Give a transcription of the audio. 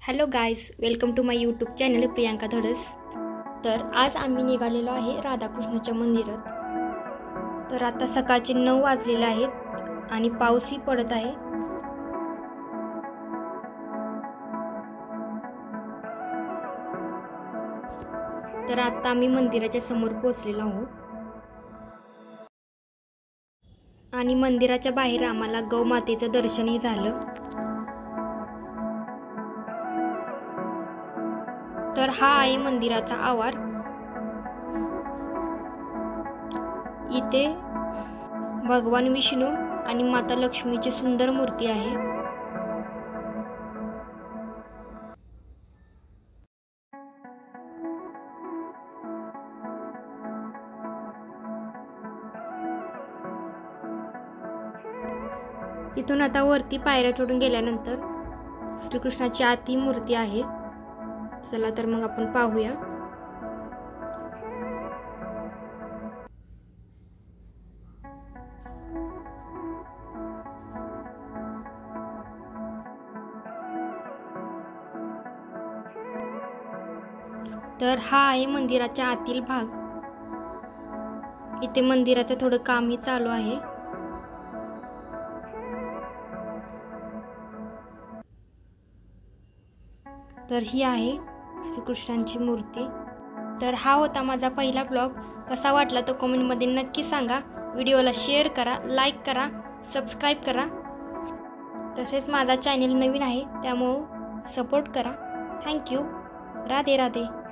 Hello guys, welcome to my YouTube channel Priyanka Dhadas. तर आज आम्ही निघालेलो आहे राधाकृष्णाच्या मंदिरात। तर आता सकाळचे 9 वाजलेले आहेत आणि पाऊसही पडत आहे। तर आता आम्ही मंदिराच्या समोर पोहोचलेलो आहोत आणि मंदिराच्या बाहेर आम्हाला गौमातेचं दर्शनही झालं। तर हा आहे मंदिराचा आवार। इथे भगवान विष्णू आणि माता लक्ष्मीची सुंदर मूर्ती आहे। इथून आता वरती पायऱ्या चढून गेल्यानंतर श्रीकृष्णाची आती मूर्ती आहे। चला तर मग आपण पाहूया। तर हा आहे मंदिराच्या आतील भाग। इथे मंदिराचं थोडं कामही चालू आहे। तर ही आहे श्रीकृष्णांची मूर्ती। तर हा होता माझा पहिला ब्लॉग। कसा वाटला तो कमेंटमध्ये नक्की सांगा। व्हिडिओला शेअर करा, लाईक करा, सबस्क्राईब करा। तसेच माझा चॅनल नवीन आहे त्यामुळे सपोर्ट करा। थँक्यू। राधे राधे।